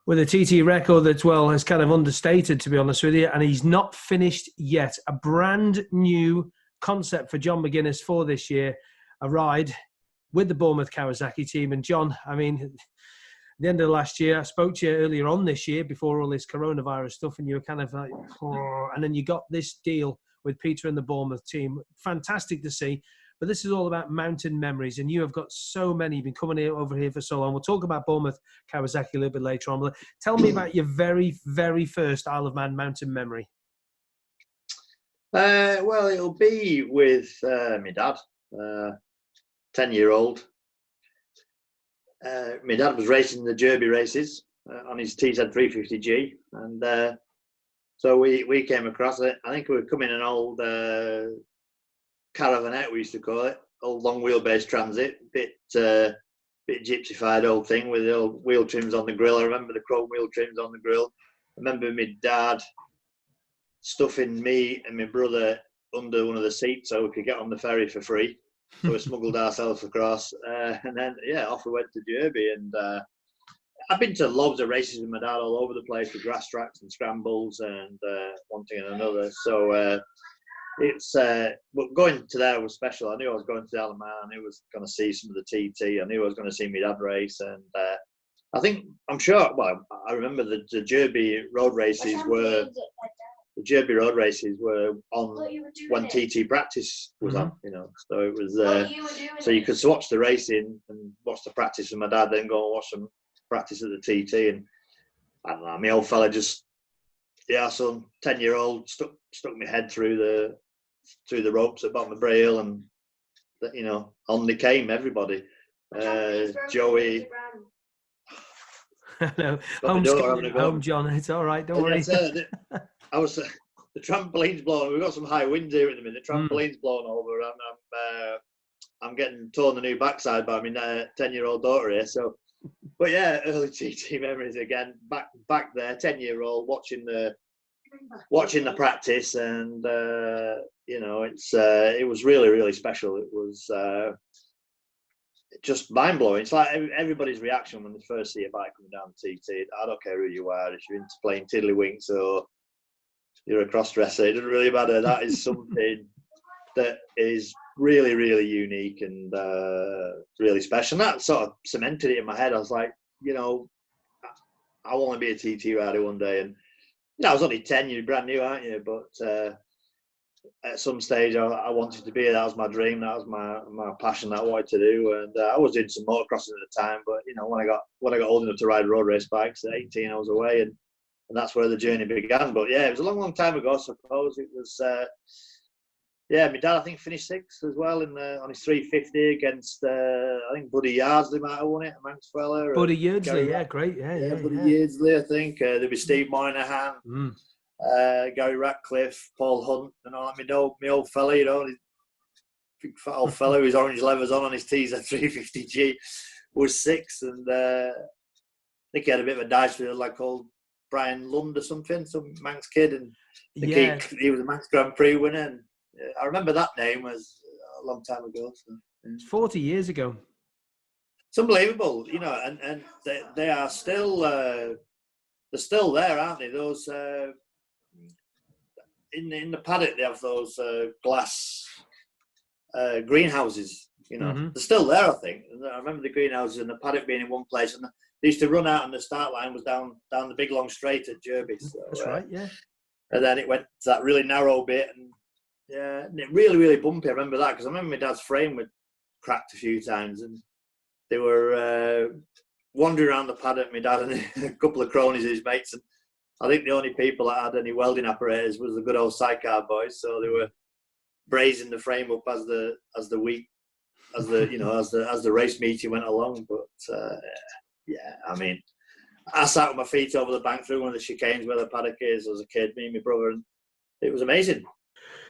with a TT record that's, well, is kind of understated, to be honest with you, and he's not finished yet. A brand new concept for John McGuinness for this year, a ride with the Bournemouth Kawasaki team. And John, I mean, at the end of last year, I spoke to you earlier on this year before all this coronavirus stuff, and you were kind of like, oh, and then you got this deal with Peter and the Bournemouth team. Fantastic to see. But this is all about mountain memories, and you have got so many. You've been coming over here for so long. We'll talk about Bournemouth Kawasaki a little bit later on. But tell me about your very, very first Isle of Man mountain memory. Well, it'll be with my dad, 10-year-old. My dad was racing the Derby races on his TZ350G, and so we came across it. I think we were coming an old caravanette, we used to call it, old long wheelbase transit, bit gypsified old thing with the old wheel trims on the grill. I remember the chrome wheel trims on the grill. I remember my dad stuffing me and my brother under one of the seats so we could get on the ferry for free. So we smuggled ourselves across, and then off we went to Derby. And I've been to loads of races with my dad all over the place, with grass tracks and scrambles and one thing and another. So it's but going to there was special. I knew I was going to the Isle of Man. I knew I was going to see some of the TT. I knew I was going to see my dad race, and I'm sure. Well, I remember the Derby road races were. The Derby road races were on when TT practice was on, So it was so you could watch the racing and watch the practice with my dad, then go and watch some practice at the TT. And I don't know, my old fella just, some 10-year-old stuck my head through the ropes at bottom of Bray Hill, and on they came, everybody. Joey. No, home, John. It's all right. Don't worry. I was the trampoline's blowing. We've got some high winds here at the minute. The trampoline's blowing over, and I'm getting torn the new backside by my 10-year-old daughter here. So, but yeah, early TT memories again. Back there, 10-year-old watching the practice, and it was really, really special. It was just mind blowing. It's like everybody's reaction when they first see a bike coming down the TT. I don't care who you are, if you're into playing tiddlywinks or you're a cross dresser, it doesn't really matter. That is something that is really, really unique and really special. And that sort of cemented it in my head. I was like, I want to be a TT rider one day. And I was only 10, you're brand new, aren't you? But at some stage, I wanted to be. That was my dream. That was my passion that I wanted to do. And I was doing some motocrossing at the time. But when I got old enough to ride road race bikes at 18, I was away, and that's where the journey began. But yeah, it was a long, long time ago. I suppose it was. My dad, I think, finished sixth as well on his 350 against I think Buddy Yardley might have won it, amongst fella. Buddy Yardley, great, yeah. Buddy Yardley, I think. There'd be Steve Moynihan. Gary Ratcliffe, Paul Hunt, and all that. My old fella, big fat old fella with his orange levers on his TZ350G was sixth, and I think he had a bit of a dice with a lad called Brian Lund or something, some Manx kid, and he was a Manx Grand Prix winner. And I remember that name was a long time ago. So, It's 40 years ago. It's unbelievable, and they are still they're still there, aren't they? Those. In the paddock, they have those glass greenhouses. They're still there, I think. And I remember the greenhouses and the paddock being in one place, and they used to run out, and the start line was down the big long straight at Derby. So, that's right, yeah. And then it went to that really narrow bit, and and it really, really bumpy. I remember that because I remember my dad's frame was cracked a few times, and they were wandering around the paddock. My dad and a couple of cronies of his mates, and I think the only people that had any welding apparatus was the good old sidecar boys. So they were brazing the frame up as the race meeting went along. But I mean, I sat with my feet over the bank through one of the chicanes where the paddock is as a kid, me and my brother, and it was amazing.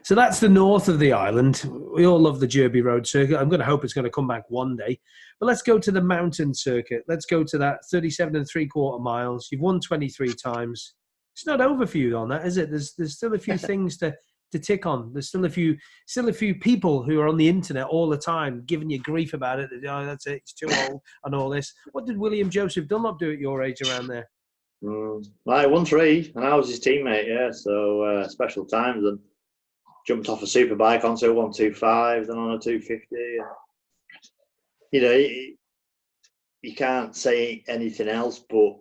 So that's the north of the island. We all love the Derby Road Circuit. I'm going to hope it's going to come back one day. But let's go to the mountain circuit. Let's go to that 37 3/4 miles. You've won 23 times. It's not over for you on that, is it? There's still a few things to tick on. There's still a few people who are on the internet all the time giving you grief about it. That's it. It's too old and all this. What did William Joseph Dunlop do at your age around there? I won 3, and I was his teammate. Yeah, so special times, and jumped off a superbike onto a 125, then on a 250. And, you know, you can't say anything else, but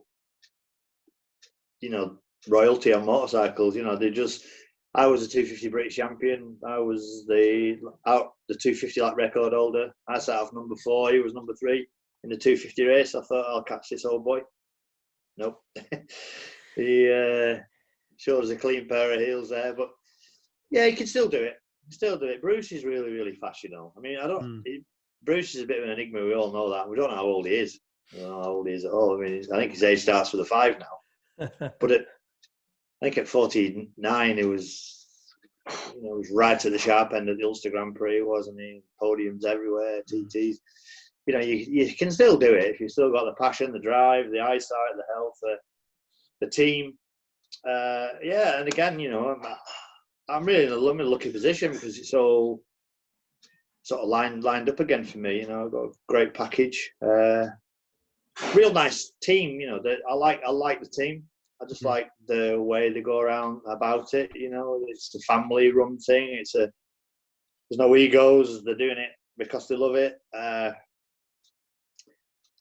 you know, royalty on motorcycles. You know, I was a 250 British champion. I was the 250 lap record holder. I sat off number 4. He was number 3 in the 250 race. I thought, I'll catch this old boy. Nope. He showed us a clean pair of heels there, but yeah, he can still do it. Bruce is really, really fast, you know. I mean, Bruce is a bit of an enigma. We all know that. We don't know how old he is. We don't know how old he is at all. I mean, I think his age starts with a 5 now. But I think at 49, it was, you know, it was right at the sharp end of the Ulster Grand Prix, wasn't he? Podiums everywhere, TTs. You know, you can still do it if you've still got the passion, the drive, the eyesight, the health, the team. Yeah, and again, you know, I'm really in a lucky position because it's all sort of lined up again for me. You know, I've got a great package, real nice team. You know, I like the team. I just like the way they go around about it. You know, it's a family-run thing. There's no egos. They're doing it because they love it.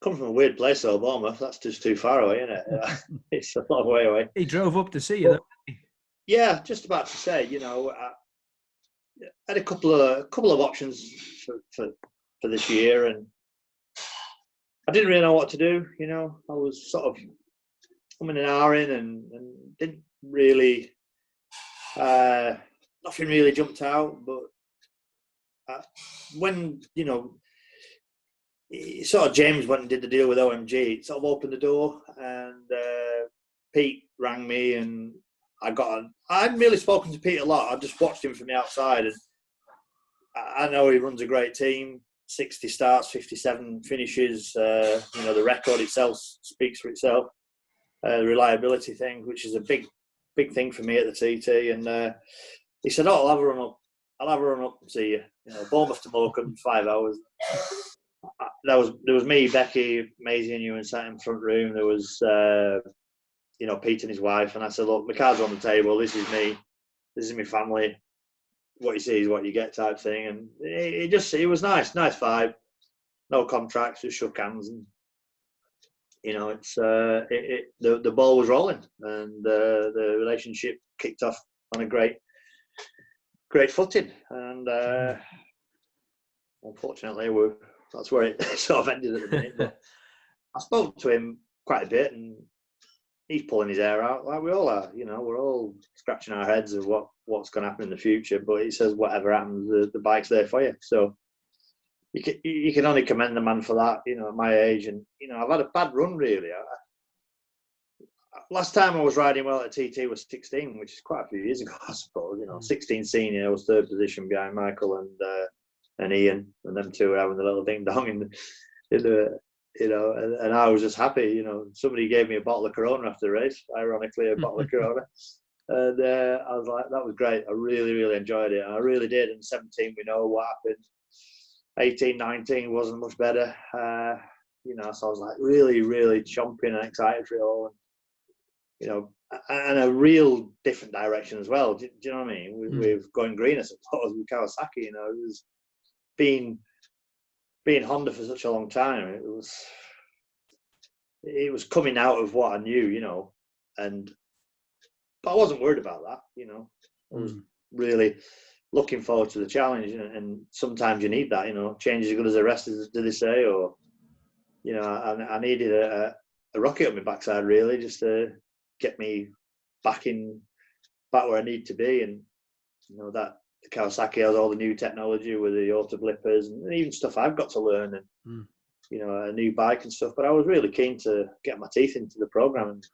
Come from a weird place, though, Bournemouth. That's just too far away, isn't it? It's a long way away. He drove up to see you. Yeah, just about to say. You know, I had a couple of options for this year, and I didn't really know what to do. You know, I was sort of coming an hour in, and didn't really. Nothing really jumped out, but when you know. Sort of James went and did the deal with OMG. It sort of opened the door, and Pete rang me, and I hadn't really spoken to Pete a lot. I just watched him from the outside, and I know he runs a great team. 60 starts, 57 finishes. You know, the record itself speaks for itself. The reliability thing, which is a big thing for me at the TT. And he said, "Oh, I'll have a run up. And see you. You know, Bournemouth to Morecambe, 5 hours." There was me, Becky, Maisie, and you sat in the front room. There was you know, Pete and his wife, and I said, "Look, my cards are on the table. This is me. This is my family. What you see is what you get," type thing. And it was nice vibe. No contracts, just shook hands, and you know, it's the ball was rolling, and the relationship kicked off on a great footing. And unfortunately, that's where it sort of ended at the minute. But I spoke to him quite a bit, and he's pulling his hair out like we all are. You know, we're all scratching our heads of what's going to happen in the future. But he says, whatever happens, the bike's there for you. So you can only commend the man for that. You know, at my age, and you know, I've had a bad run really. Last time I was riding well at TT was 16, which is quite a few years ago, I suppose. You know, 16 senior, I was 3rd position behind Michael and Ian, and them two were having the little ding dong in the you know, and I was just happy. You know, somebody gave me a bottle of Corona after the race, ironically, a bottle of Corona, and I was like, that was great. I really, really enjoyed it. And I really did. And 17, we know what happened. 18, 19 wasn't much better. You know, so I was like really, really chomping and excited for it all. And, you know, and a real different direction as well. Do you know what I mean? With going green, I suppose, with Kawasaki. You know, it was being Honda for such a long time. It was coming out of what I knew, you know, but I wasn't worried about that. You know, I was really looking forward to the challenge, and sometimes you need that. You know, change is as good as the rest, as do they say? Or, you know, I needed a rocket up my backside really, just to get me back where I need to be. And you know, that the Kawasaki has all the new technology with the auto blippers and even stuff I've got to learn, and you know, a new bike and stuff. But I was really keen to get my teeth into the program, and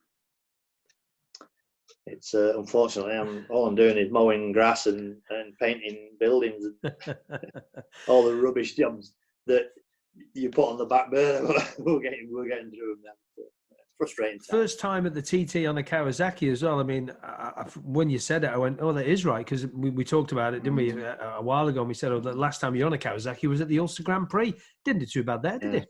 it's unfortunately all I'm doing is mowing grass and painting buildings and all the rubbish jobs that you put on the back burner. we're getting through them now. Frustrating time. First time at the TT on a Kawasaki as well. I mean, when you said it, I went, "Oh, that is right," because we talked about it, didn't we, a while ago? And we said, "Oh, the last time you're on a Kawasaki was at the Ulster Grand Prix." Didn't do too bad there, did it?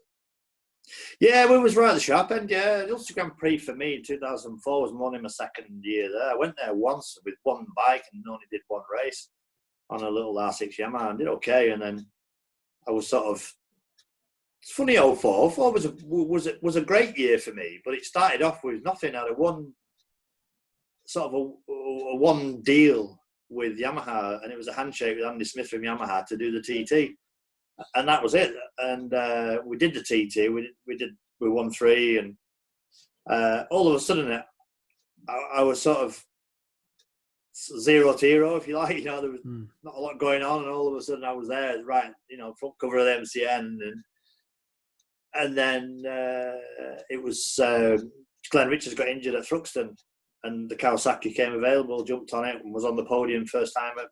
Yeah, we was right at the sharp end. Yeah, the Ulster Grand Prix for me in 2004 was only my second year there. I went there once with one bike and only did one race on a little R6 Yamaha and did okay. And then I was sort of, it's funny, 04 was a great year for me, but it started off with nothing. I had a one deal with Yamaha, and it was a handshake with Andy Smith from Yamaha to do the TT, and that was it. And we did the TT. We won 3, and all of a sudden, I was sort of 0 to hero, if you like. You know, there was not a lot going on, and all of a sudden, I was there, right? You know, front cover of the MCN, and then it was Glenn Richards got injured at Thruxton, and the Kawasaki came available, jumped on it, and was on the podium first time at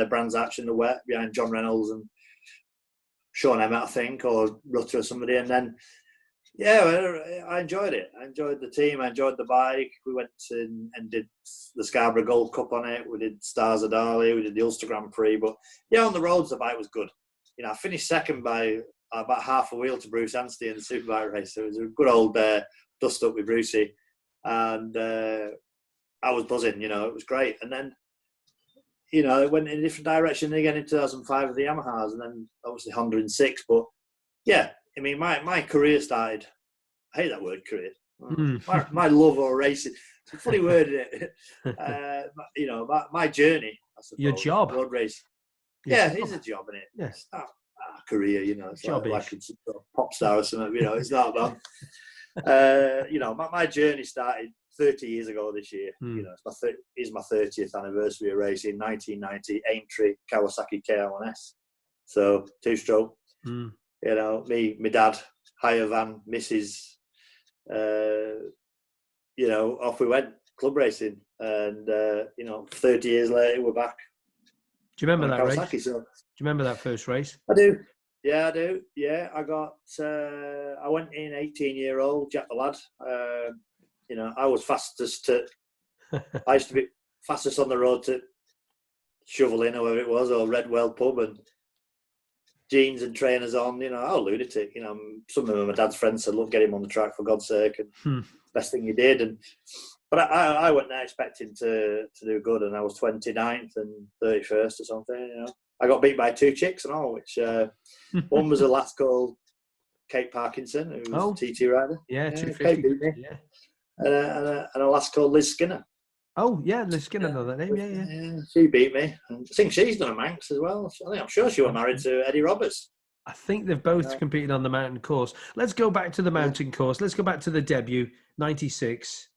Brands Hatch in the wet behind John Reynolds and Sean Emmett, I think, or Rutter or somebody. And then, yeah, I enjoyed it. I enjoyed the team. I enjoyed the bike. We went and did the Scarborough Gold Cup on it. We did Stars of Darley. We did the Ulster Grand Prix. But, yeah, on the roads, the bike was good. You know, I finished second by about half a wheel to Bruce Anstey in the Superbike race. So it was a good old dust-up with Brucey. And I was buzzing, you know. It was great. And then, you know, it went in a different direction again in 2005 with the Yamahas, and then obviously Honda in 6. But yeah, I mean, my career started. I hate that word, career. My love of racing. It's a funny word, isn't it? You know, my journey. I suppose, your job, road race. Yeah, it is a job, isn't it? Yeah. It's not a career, you know. It's like it's a pop star or something. You know, it's not about. You know, my journey started 30 years ago this year. You know, it's my 30th anniversary of racing. 1990 Aintree Kawasaki KR1S. So 2-stroke. You know, my dad, hire van, Mrs. You know, off we went, club racing, and you know, 30 years later we're back. Do you remember that Kawasaki, race? so. Do you remember that first race? I do. Yeah, I do. Yeah, I got. I went in 18-year-old Jack the Lad. You know, I was fastest I used to be fastest on the road to Shovel Inn or whatever it was, or Redwell pub, and jeans and trainers on. You know, I was a lunatic. You know, some of them, my dad's friends said, "Look, get him on the track for God's sake," and best thing he did. But I went there expecting to do good, and I was 29th and 31st or something. You know, I got beat by 2 chicks and all, which one was a lass called Kate Parkinson, who was a TT rider. Yeah, 250. Kate beat me. Yeah. And a lass called Liz Skinner. Oh, yeah, Liz Skinner, know that name. Yeah. She beat me. And I think she's done a Manx as well. I'm sure she was married to Eddie Roberts. I think they've both competed on the mountain course. Let's go back to the mountain course. Let's go back to the debut, 96.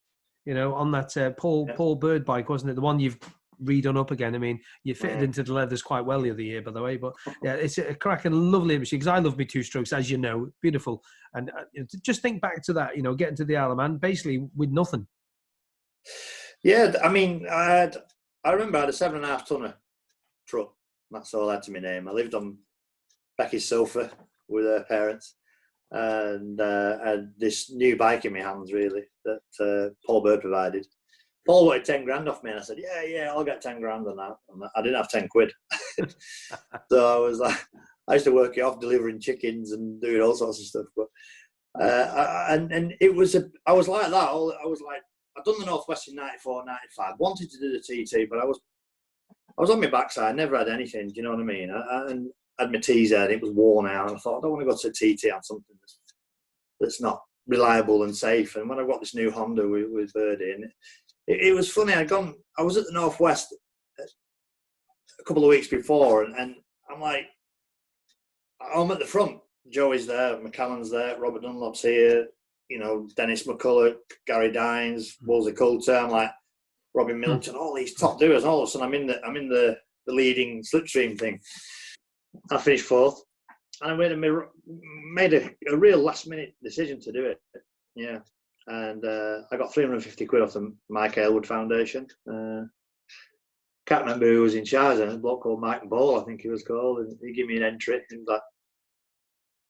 You know, on that Paul Bird bike, wasn't it? The one you've redone up again. I mean, you fitted into the leathers quite well the other year, by the way. But yeah, it's a cracking, lovely machine, because I love me 2-strokes, as you know, beautiful. And just think back to that, you know, getting to the Isle of Man, basically with nothing. Yeah, I mean, I remember I had a 7.5 tonner truck. That's all I had to my name. I lived on Becky's sofa with her parents, and had this new bike in my hands, really, that Paul Bird provided. Paul wanted 10 grand off me, and I said, yeah, I'll get 10 grand on that. And I didn't have 10 quid. So I was like, I used to work it off delivering chickens and doing all sorts of stuff. But and it was I was like that. I was like, I'd done the Northwest in 94, 95, wanted to do the TT, but I was on my backside, never had anything, do you know what I mean? And I had my T's head, it was worn out, and I thought, I don't want to go to a TT on something that's not reliable and safe. And when I got this new Honda with Birdie, and it was funny, I was at the Northwest a couple of weeks before, and I'm like, I'm at the front, Joey's there, McCallan's there, Robert Dunlop's here, you know, Dennis McCulloch, Gary Dines, Wolsey Coulter, I'm like Robin Milton, all these top doers, and all of a sudden I'm in the leading slipstream thing. I finished 4th, and I made a real last minute decision to do it. Yeah, and I got 350 quid off the Mike Aylward Foundation. Can't remember who was in charge. A bloke called Mike Ball, I think he was called, and he gave me an entry. And like,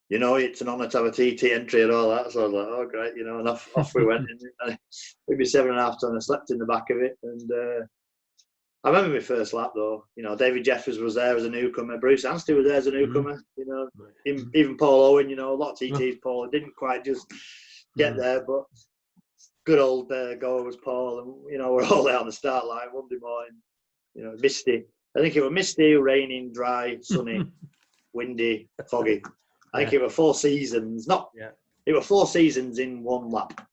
you know, it's an honour to have a TT entry and all that. So I was like, oh great, you know, and off we went. And maybe 7.5 ton. I slept in the back of it, and I remember my first lap though. You know, David Jeffers was there as a newcomer. Bruce Anstey was there as a newcomer. You know, even Paul Owen. You know, a lot of TTs. Paul didn't quite just get there, but good old goer was Paul, and you know, we're all there on the start line Monday morning. You know, misty. I think it was misty, raining, dry, sunny, windy, foggy. I think it were 4 seasons. It were 4 seasons in one lap.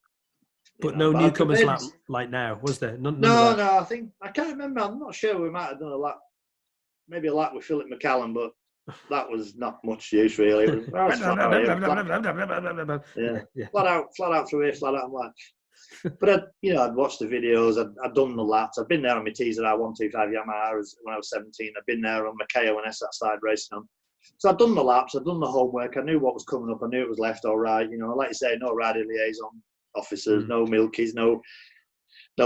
But no newcomers lap like now, was there? None no, I think I can't remember. I'm not sure. We might have done a lap, maybe a lap with Philip McCallum, but that was not much use really. It was flat out through here, flat out on latch. But I'd watched the videos. I'd done the laps. I'd been there on my TZR 125 Yamaha when I was 17. I'd been there on my KONS that I started racing on. So I'd done the laps. I'd done the homework. I knew what was coming up. I knew it was left or right. You know, like you say, no rider liaison officers, no Milkies, no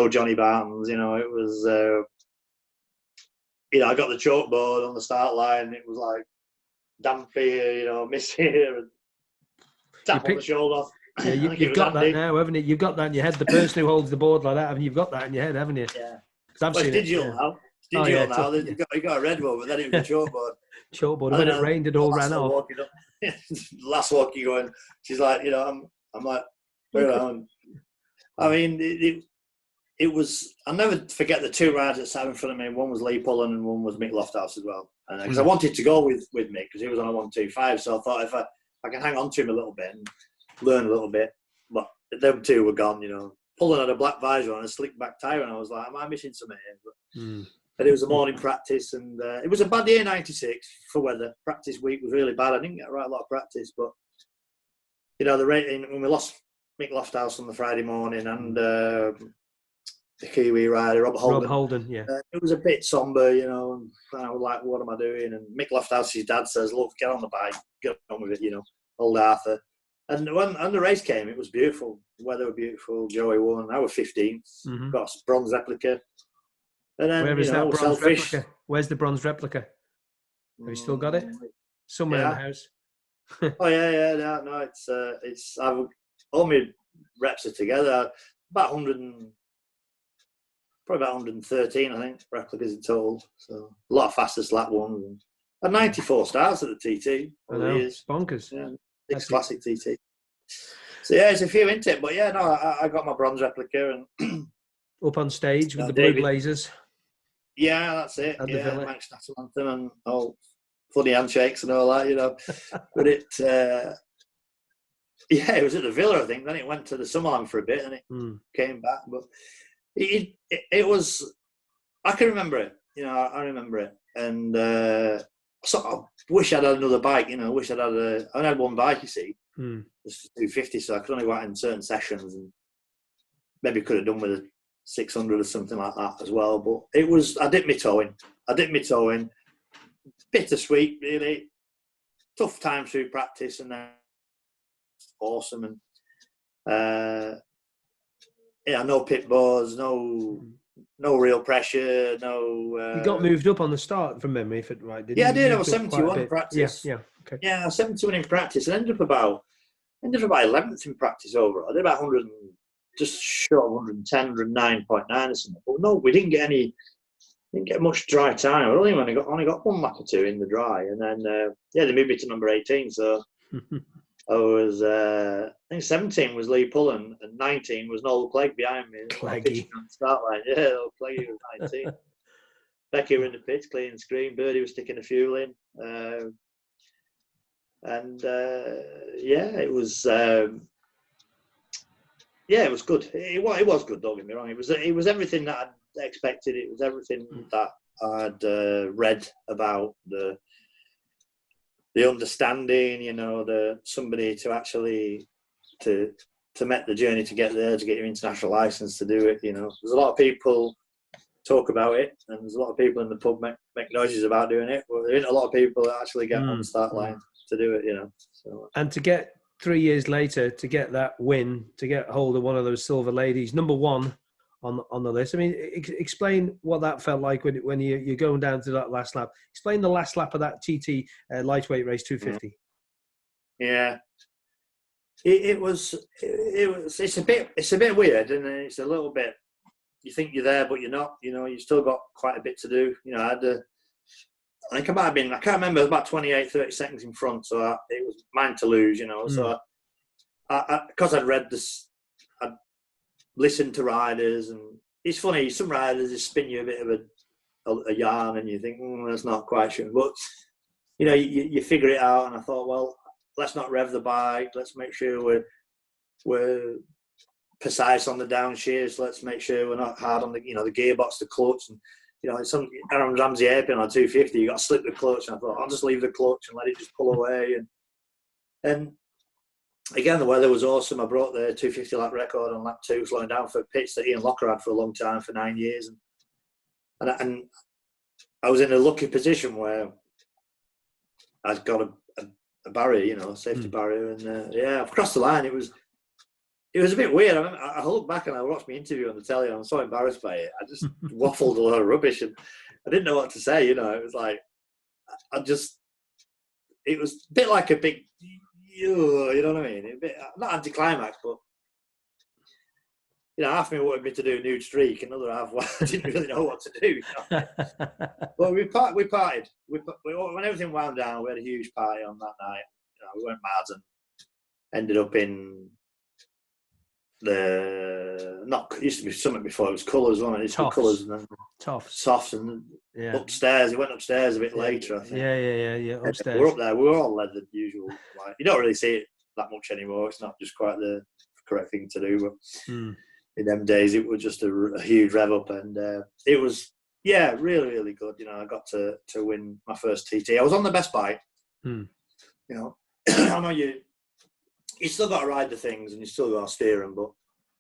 Johnny Bartons. You know, it was. I got the chalkboard on the start line. It was like damp here, you know, miss here, and tap on the shoulder. Yeah, you've got that now, haven't you? You've got that in your head. The person who holds the board like that, haven't you? You've got that in your head, haven't you? Yeah. It's digital now. It's digital now. You got a red one, but then it was a chalkboard. Chalkboard. When it rained, it all ran off. Last walk you going, she's like, you know, I'm like, where am I? I mean, it was. I'll never forget the 2 riders that sat in front of me. One was Lee Pullen and one was Mick Lofthouse as well. Because I wanted to go with Mick because he was on a 125. So I thought if I can hang on to him a little bit and learn a little bit, but them 2 were gone. You know, Pullen had a black visor on a slick back tyre, and I was like, am I missing something here? But it was a morning practice, and it was a bad year '96 for weather. Practice week was really bad. I didn't get a lot of practice, but you know, the rating when we lost Mick Lofthouse on the Friday morning and the Kiwi rider Rob Holden, it was a bit somber, you know. And I was like, what am I doing? And Mick Lofthouse's dad says, look, get on the bike, get on with it, you know, old Arthur. And when the race came, it was beautiful. The weather was beautiful. Joey won. I was 15th. Got a bronze replica. And then, where is that bronze replica? Where's the bronze replica? Have you still got it? Somewhere in the house. Oh yeah. No, it's. All my reps are together. About 100 probably about 113, I think, replicas in total. So a lot of fastest lap ones. And 94 starts at the TT. I know, it's bonkers. Yeah, 6 classic TT. So yeah, it's a few into it, but yeah, no, I got my bronze replica and up on stage with the blue blazers. Yeah, that's it. Yeah, Max National Anthem and all funny handshakes and all that, you know. But it, it was at the Villa, I think. Then it went to the Summerland for a bit, and it came back. But it was, I can remember it. You know, I remember it, and sort of wish I'd had another bike. You know, wish I only had one bike. You see, it's 250, so I could only go out in certain sessions, and maybe could have done with a 600 or something like that as well. But it was, I dipped my toe in. Bittersweet, really. Tough time through practice, and then awesome. And no pit boards, no real pressure, no. You got moved up on the start from memory, if it right? I did. I was 71 in practice. Yeah, okay. Yeah, I was 71 in practice, and ended up about 11th in practice overall. I did about 100, just short of 110, 109.9 or something. But no, we didn't get much dry time. I only got one lap or two in the dry, and then they moved me to number 18. So I was, I think 17 was Lee Pullen, and 19 was Noel Clegg behind me. Cleggy. On the start line. Yeah, Noel Cleggy was 19. Becky were in the pits, clean screen. Birdie was sticking a fuel in. It was. It was good. It was good. Don't get me wrong. It was everything that I'd expected. It was everything that I'd read about the understanding. You know, somebody to actually to make the journey to get there, to get your international license to do it. You know, there's a lot of people talk about it, and there's a lot of people in the pub make noises about doing it, but there isn't a lot of people that actually get on the start line to do it. You know, so. And to get 3 years later to get that win, to get hold of one of those silver ladies, number one on the list. I mean, explain what that felt like when you're going down to that last lap. Explain the last lap of that TT lightweight race 250. Yeah, it's a bit weird, and it's a little bit you think you're there, but you're not. You know, you've still got quite a bit to do. You know, I think I might have been, I can't remember, it was about 28, 30 seconds in front, so it was mine to lose, you know. So because I'd read this, I'd listened to riders, and it's funny, some riders just spin you a bit of a yarn, and you think, that's not quite sure. But, you know, you figure it out, and I thought, well, let's not rev the bike, let's make sure we're precise on the downshift, let's make sure we're not hard on the, you know, the gearbox, the clutch, and you know, some Aaron Ramsey hairpin on 250, you got to slip the clutch, and I thought, I'll just leave the clutch and let it just pull away. And again, the weather was awesome. I broke the 250 lap record on lap 2, slowing down for pits that Ian Locker had for a long time, for 9 years. And I was in a lucky position where I'd got a barrier, you know, a safety barrier, and I've crossed the line. It was a bit weird. I look back and I watched my interview on the telly, and I'm so embarrassed by it. I just waffled a lot of rubbish, and I didn't know what to say. You know, it was like it was a bit like a big, you know what I mean? A bit, not anticlimax, but you know, half of me wanted me to do a nude streak, another half, well, I didn't really know what to do. You know? But we partied. When everything wound down, we had a huge party on that night. You know, we went mad and ended up in. It used to be something before, it was colours, wasn't it? It's colours and then softs, and upstairs. He went upstairs a bit later, I think. Yeah. Upstairs. We're up there. We were all leathered, usual. Like, you don't really see it that much anymore. It's not just quite the correct thing to do. But in them days, it was just a huge rev up, and it was really, really good. You know, I got to win my first TT. I was on the best bike. You know, I know you still got to ride the things and you still got to steer them, but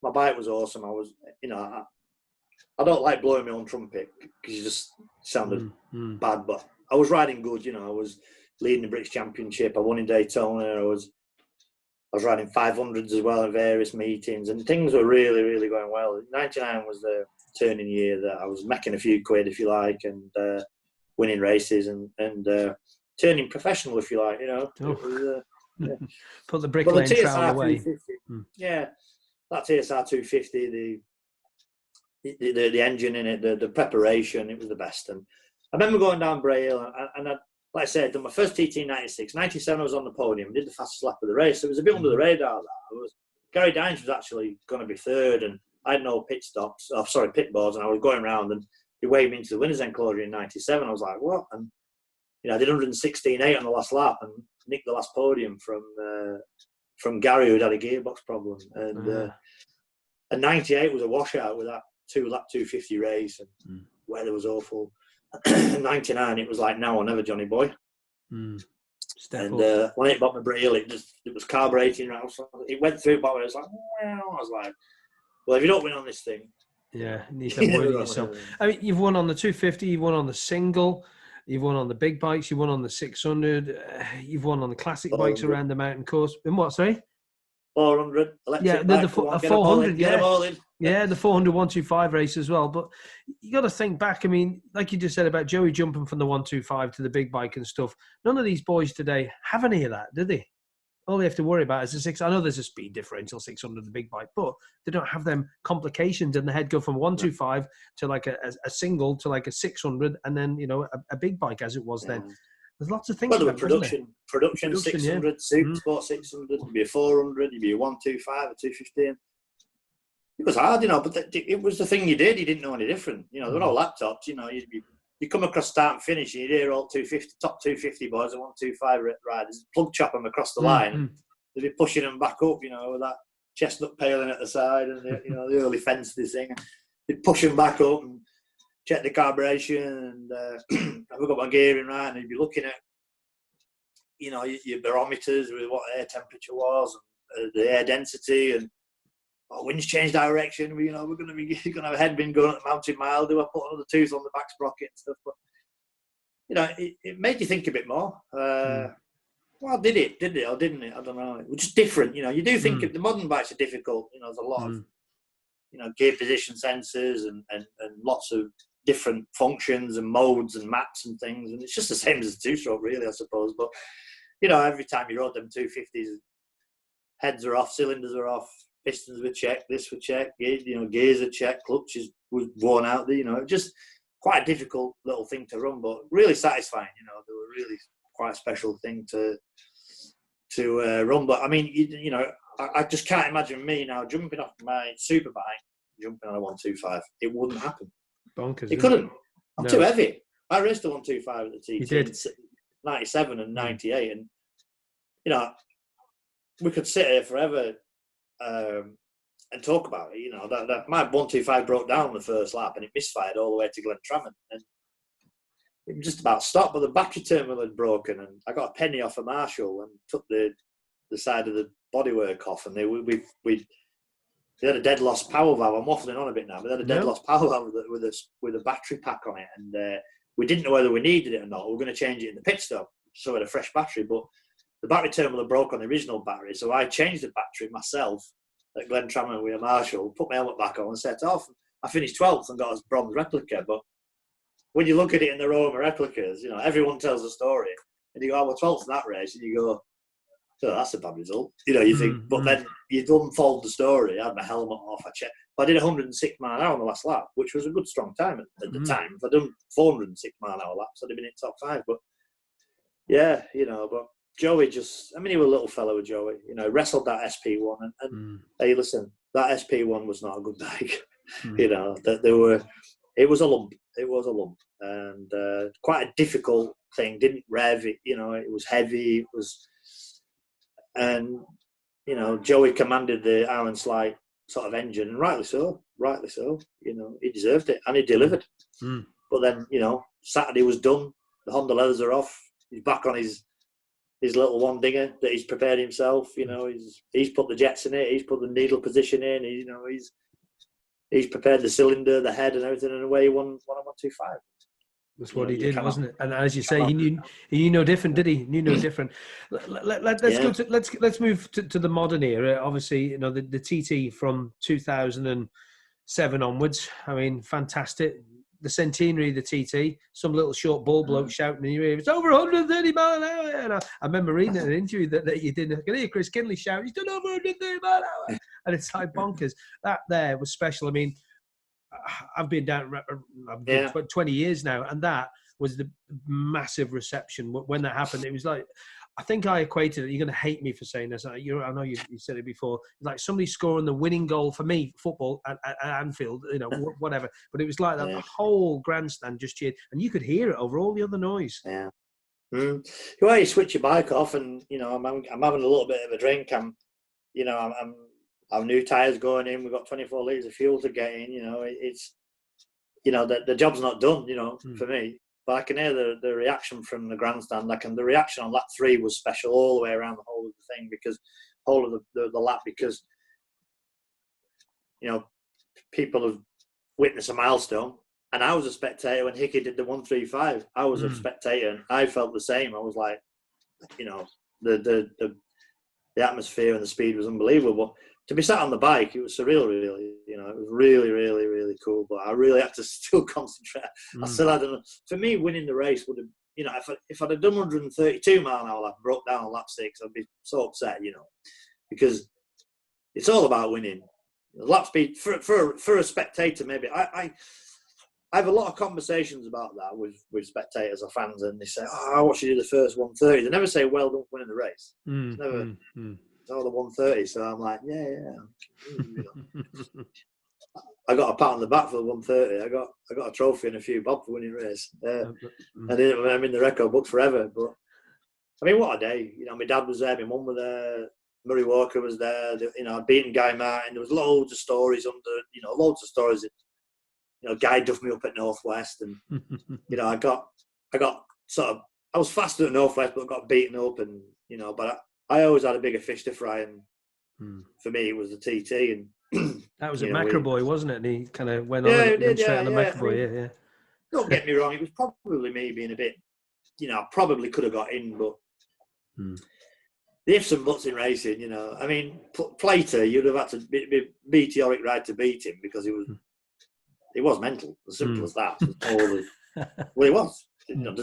my bike was awesome. I was, you know, I don't like blowing my own trumpet because you just sounded bad, but I was riding good. You know, I was leading the British Championship. I won in Daytona. I was riding 500s as well in various meetings, and things were really, really going well. 99 was the turning year that I was making a few quid, if you like, and winning races and turning professional, if you like. You know, it was, put the brick lane trowel away. Yeah, that TSR 250, the engine in it, the preparation, it was the best. And I remember going down Bray Hill, and like I said, done my first TT in 96. 97, I was on the podium, did the fastest lap of the race. So it was a bit under the radar. Gary Dines was actually going to be third, and I had no pit boards, and I was going around, and he waved me into the winner's enclosure in 97. I was like, what? And you know, I did 116.8 on the last lap and nicked the last podium from Gary, who'd had a gearbox problem. And 98 was a washout with that 2-lap 250 race, and weather was awful. 99, it was like now or never, Johnny boy. When it hit bottom of Breel, it was carbureting around. So it went through bottom. It was like, wow. I was like, well, if you don't win on this thing, you need to avoid yourself. I mean, you've won on the 250, you've won on the single. You've won on the big bikes. You won on the 600. You've won on the classic bikes around the mountain course. In what? Sorry. 400. The 400. Yeah, the 400 125 race as well. But you got to think back. I mean, like you just said about Joey jumping from the 125 to the big bike and stuff. None of these boys today have any of that, do they? All they have to worry about is the 6. I know there's a speed differential 600 the big bike, but they don't have them complications in the head. Go from 125 to like a single to like a 600, and then you know a big bike as it was then. There's lots of things. Well, there were production 600, Super Sport 600. You'd be a 400. You'd be a 125, a 215. It was hard, you know, but it was the thing you did. You didn't know any different. You know, there were no laptops. You know, you come across start and finish, and you'd hear all 250, top 250 boys and 125 riders plug chop them across the line. They'd be pushing them back up, you know, with that chestnut paling at the side and the, you know, the early fence thing. They'd push them back up and check the carburation, and I've got my gearing right, and you'd be looking at, you know, your barometers with what air temperature was, and the air density, and wind's changed direction. You know, we're going to have a headwind going at the mountain mile. Do I put another tooth on the back sprocket and stuff? But you know, it made you think a bit more. Well, did it or didn't it? I don't know. It was just different. You know, you do think the modern bikes are difficult. You know, there's a lot of, you know, gear position sensors and lots of different functions and modes and maps and things. And it's just the same as a two-stroke, really, I suppose. But, you know, every time you rode them 250s, heads are off, cylinders are off, pistons were checked, this were checked, gears are checked, clutches was worn out. You know, just quite a difficult little thing to run, but really satisfying. You know, they were really quite a special thing to run. But I mean, you know, I just can't imagine me now jumping off my super bike, jumping on a 125. It wouldn't happen. Bonkers. It couldn't. I'm No. too heavy. I raced a 125 at the TT. You did. In 97 and 98, and you know, we could sit here forever and talk about it. You know, that my 125 broke down on the first lap, and it misfired all the way to Glentrammon, and it just about stopped. But the battery terminal had broken, and I got a penny off a Marshall and took the side of the bodywork off, and they had a dead loss power valve. I'm waffling on a bit now, but they had a dead loss power valve with a battery pack on it, and we didn't know whether we needed it or not. We were going to change it in the pit stop, so we had a fresh battery, but the battery terminal had broke on the original battery, so I changed the battery myself at Glentrammon with a Marshall, put my helmet back on and set off. I finished 12th and got a bronze replica, but when you look at it in the Roma replicas, you know, everyone tells a story, and you go, oh, well, 12th in that race, and you go, oh, that's a bad result. You know, you think, but then you unfold the story. I had my helmet off, I checked. But I did 106 mile an hour on the last lap, which was a good strong time at the time. If I'd done 406 mile an hour laps, I'd have been in top 5. But yeah, you know, but Joey just, I mean, he was a little fellow with Joey, you know, wrestled that SP1, and hey, listen, that SP1 was not a good bike. You know, that it was a lump, and quite a difficult thing. Didn't rev it, you know, it was heavy, and you know, Joey commanded the Iron Slide sort of engine, and rightly so. You know, he deserved it, and he delivered. But then, you know, Saturday was done. The Honda leathers are off. He's back on his little one dinger that he's prepared himself. You know, he's put the jets in it. He's put the needle position in. You know, he's prepared the cylinder, the head, and everything. And away he won a 125. That's what he did, wasn't it? And as you say, he knew no different, did he? He knew no different. Let's move to the modern era. Obviously, you know, the TT from 2007 onwards. I mean, fantastic. The centenary of the TT. Some little short ball bloke shouting in your ear, "It's over 130 mile an hour!" And I remember reading an interview that you did. I could hear Chris Kinley shout, "He's done over 130 mile an hour!" And it's like bonkers. That there was special. I mean, I've been down 20 years now, and that was the massive reception when that happened. It was like, I think I equated it. You're going to hate me for saying this. I know you said it before. Like somebody scoring the winning goal for me, football at Anfield, you know, whatever. But it was like that. The whole grandstand just cheered, and you could hear it over all the other noise. Yeah. Well, you switch your bike off, and you know, I'm having a little bit of a drink. Our new tyres going in. We've got 24 litres of fuel to get in. You know, it's, you know, the job's not done, you know, for me. But I can hear the reaction from the grandstand. The reaction on lap 3 was special all the way around the whole of the thing, because whole of the lap, because, you know, people have witnessed a milestone. And I was a spectator when Hickey did the 135. I was a spectator, and I felt the same. I was like, you know, the atmosphere and the speed was unbelievable. To be sat on the bike, it was surreal, really. You know, it was really, really, really cool. But I really had to still concentrate. I still had for me, winning the race would have, you know, if I'd have done 132 mile an hour, I broke down on lap 6, I'd be so upset, you know, because it's all about winning. Lap speed for a spectator, maybe. I have a lot of conversations about that with spectators or fans, and they say, "Oh, I watched you do the first 130." They never say, "Well done for winning the race." It's never. It's all the 130, so I'm like, yeah. I got a pat on the back for the 130. I got a trophy and a few bob for winning the race. I'm in the record book forever. But I mean, what a day! You know, my dad was there, my mum was there, Murray Walker was there. You know, I'd beaten Guy Martin. There was loads of stories that, you know, Guy duffed me up at Northwest, and you know, I got sort of, I was faster at Northwest, but got beaten up, and you know, but I always had a bigger fish to fry, and for me it was the TT. And that was at McAvoy, wasn't it? And he kind of went on straight on the McAvoy. I mean, don't get me wrong, it was probably me being a bit, you know, I probably could have got in, but the ifs and buts in racing, you know. I mean, Plater, you'd have had to be meteoric right to beat him, because it was mental, as simple as that. Well, he was. You know,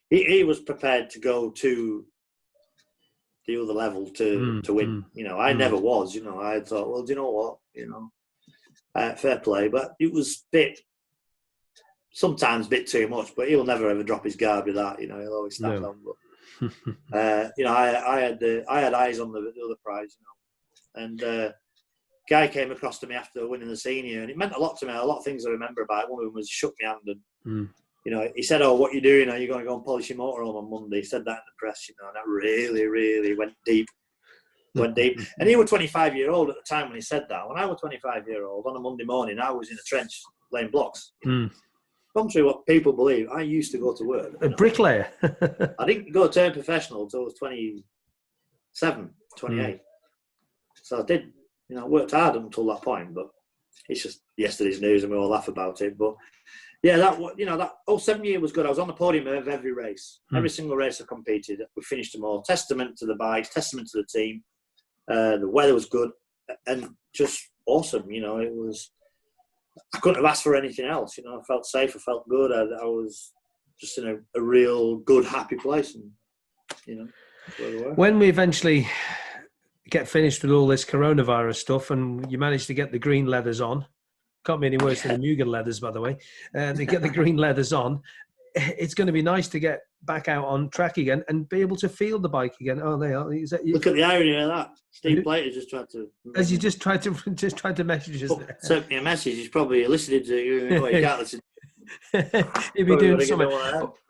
he was prepared to go to the other level to win. You know, I never was. You know, I thought, well, do you know what? You know, fair play. But it was sometimes a bit too much. But he'll never ever drop his guard with that. He'll always stand on. But I had eyes on the other prize. And guy came across to me after winning the senior, and it meant a lot to me. A lot of things I remember about it. One of them was he shook my hand and. He said, "Oh, what are you doing? Are you going to go and polish your motorhome on Monday?" He said that in the press, and that really, really went deep. And he was 25 years old at the time when he said that. When I was 25 years old, on a Monday morning, I was in a trench laying blocks. Contrary to what people believe, I used to go to work. A bricklayer. I didn't go turn professional until I was 27, 28. So I did, worked hard until that point, but it's just yesterday's news and we all laugh about it. But yeah, that 07 year was good. I was on the podium of every race. Every single race I competed, we finished them all. Testament to the bikes, testament to the team. The weather was good and just awesome. It was. I couldn't have asked for anything else. I felt safe. I felt good. I was just in a real good, happy place. And where we were. When we eventually get finished with all this coronavirus stuff, and you manage to get the green leathers on. Can't be any worse than the Mugen leathers, by the way. They get the green leathers on. It's going to be nice to get back out on track again and be able to feel the bike again. Oh, they are. Look at the irony of that. Steve Plater just tried to. As you just tried to message us. Sent me a message. He's probably listening to you. You can't listen. He'll be doing something.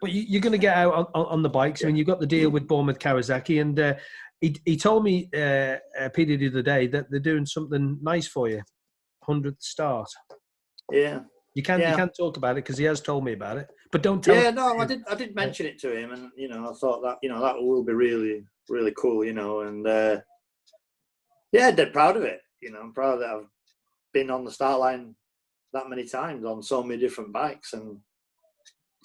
But you're going to get out on the bikes. I mean, you've got the deal with Bournemouth Kawasaki, and he told me, Peter, the other day that they're doing something nice for you. 100th start. Yeah. You can't talk about it because he has told me about it, but don't tell. Yeah, no, I did mention it to him, and I thought that that will be really, really cool, and dead proud of it. I'm proud that I've been on the start line that many times on so many different bikes, and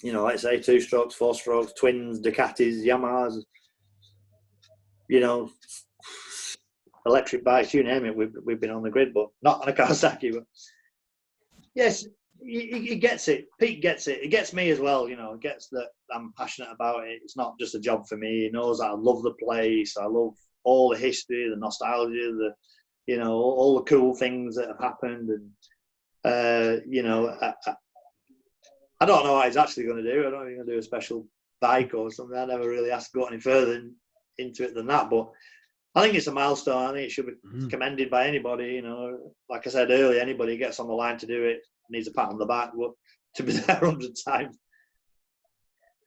like I say, 2 strokes, 4 strokes, twins, Ducatis, Yamahas, electric bikes, you name it. We've been on the grid, but not on a Kawasaki. But yes. He gets it. Pete gets it. It gets me as well. It gets that I'm passionate about it. It's not just a job for me. He knows that I love the place. I love all the history, the nostalgia, all the cool things that have happened. And I don't know what he's actually going to do. I don't know if he's going to do a special bike or something. I never really asked to go any further into it than that. But I think it's a milestone. I think it should be commended by anybody. Like I said earlier, anybody who gets on the line to do it needs a pat on the back. But to be there 100 times,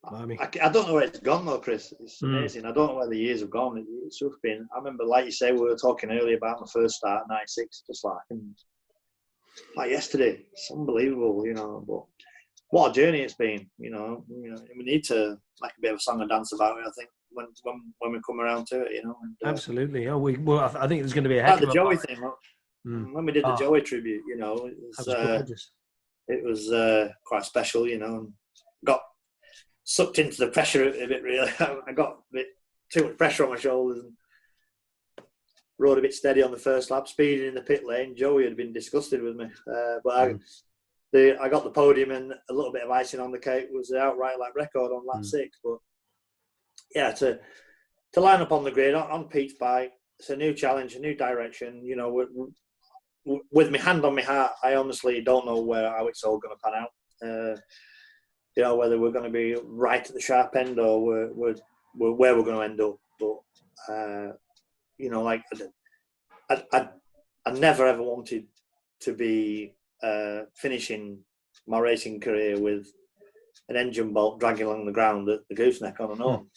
I don't know where it's gone though, Chris. It's amazing. I don't know where the years have gone. It's just been. I remember, like you say, we were talking earlier about my first start, '96, just like yesterday. It's unbelievable, But what a journey it's been, We need to make a bit of a song and dance about it. I think when we come around to it, And, absolutely. Oh, I think there's going to be a heck of the Joey thing. When we did the Joey tribute, it was quite special, and got sucked into the pressure a bit. Really, I got a bit too much pressure on my shoulders and rode a bit steady on the first lap, speeding in the pit lane. Joey had been disgusted with me, but I got the podium, and a little bit of icing on the cake was the outright record on lap 6. But yeah, to line up on the grid on Pete's bike, it's a new challenge, a new direction. With my hand on my heart, I honestly don't know how it's all going to pan out. Whether we're going to be right at the sharp end or where we're going to end up. But I never ever wanted to be finishing my racing career with an engine bolt dragging along the ground at the gooseneck on and on,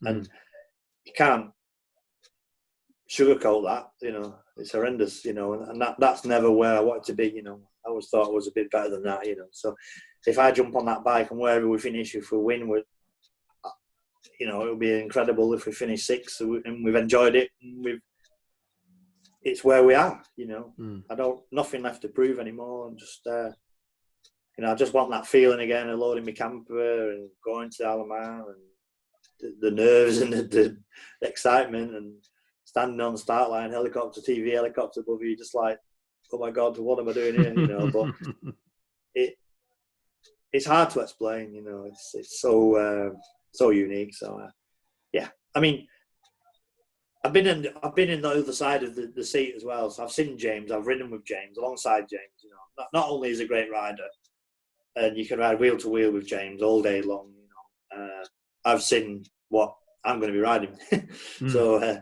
and you can't sugarcoat that, it's horrendous, and that's never where I wanted to be, I always thought I was a bit better than that, so if I jump on that bike and wherever we finish, if we win, it'll be incredible if we finish 6th and we've enjoyed it, and it's where we are, I don't, nothing left to prove anymore. I'm just, I just want that feeling again of loading my camper and going to Alabama and the nerves and the excitement and standing on the start line, TV helicopter above you, just like, oh my God, what am I doing here? But it's hard to explain, it's so unique. So, I mean, I've been in the other side of the seat as well. So I've seen James. I've ridden with James, alongside James. You know, not only is he a great rider, and you can ride wheel to wheel with James all day long. You know, I've seen what I'm going to be riding. So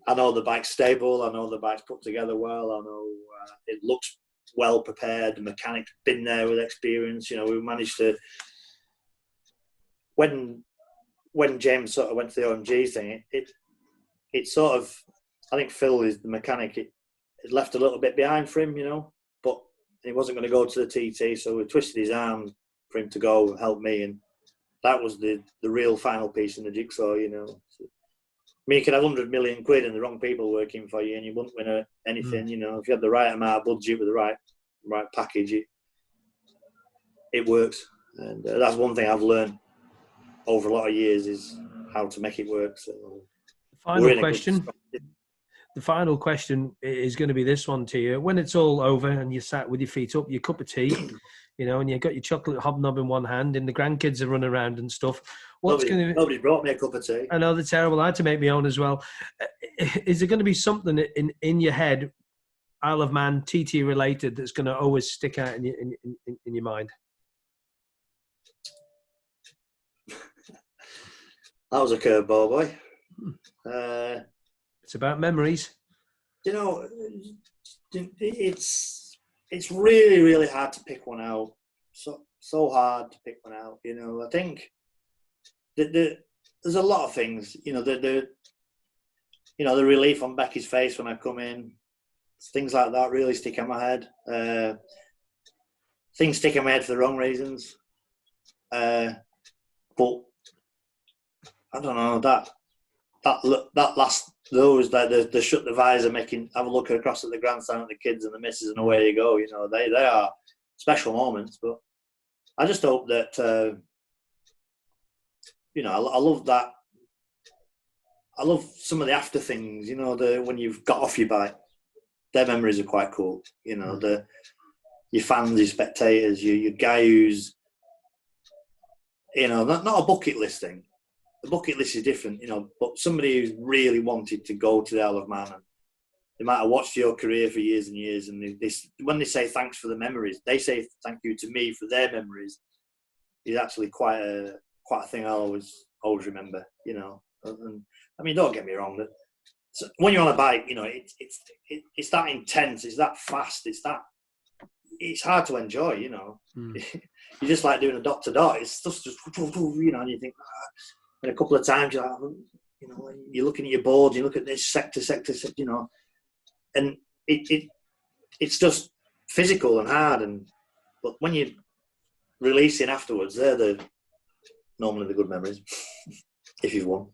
I know the bike's stable. I know the bike's put together well. I know it looks well prepared. The mechanic's been there with experience. You know, we managed to, when James sort of went to the OMG thing, it sort of, I think Phil is the mechanic. It left a little bit behind for him, you know, but he wasn't going to go to the TT, so we twisted his arm for him to go and help me, and that was the real final piece in the jigsaw, you know. So, I mean, you could have 100 million quid and the wrong people working for you, and you wouldn't win anything, you know. If you had the right amount of budget with the right package, it works. And that's one thing I've learned over a lot of years, is how to make it work. So, the final question is going to be this one to you. When it's all over and you're sat with your feet up, your cup of tea, you know, and you've got your chocolate hobnob in one hand and the grandkids are running around and stuff. Nobody brought me a cup of tea. I know, they're terrible. I had to make my own as well. Is there going to be something in your head, Isle of Man, TT related, that's going to always stick out in your mind? That was a curveball, boy. It's about memories. You know, it's really, really hard to pick one out. So hard to pick one out. You know, I think there's a lot of things. You know, the relief on Becky's face when I come in, things like that really stick in my head. Things stick in my head for the wrong reasons. But I don't know, that last, those, like the shut the visor, have a look across at the grandstand at the kids and the missus, and away you go. You know, they are special moments. But I just hope that you know, I love that. I love some of the after things. You know, when you've got off your bike, their memories are quite cool. You know, your fans, your spectators, your guy who's, you know, not a bucket list thing. The bucket list is different, you know, but somebody who's really wanted to go to the Isle of Man, and they might have watched your career for years and years, and when they say thanks for the memories, they say thank you to me for their memories, is actually quite a thing I'll always remember, you know. And I mean, don't get me wrong, that when you're on a bike, you know, it's that intense, it's that fast, it's hard to enjoy, you know. You're just like doing a dot to dot. It's just, you know, and you think, and a couple of times you're like, you know, you're looking at your board, you look at this sector, you know, and it's just physical and hard. But when you're releasing afterwards, they're normally the good memories, if you've won.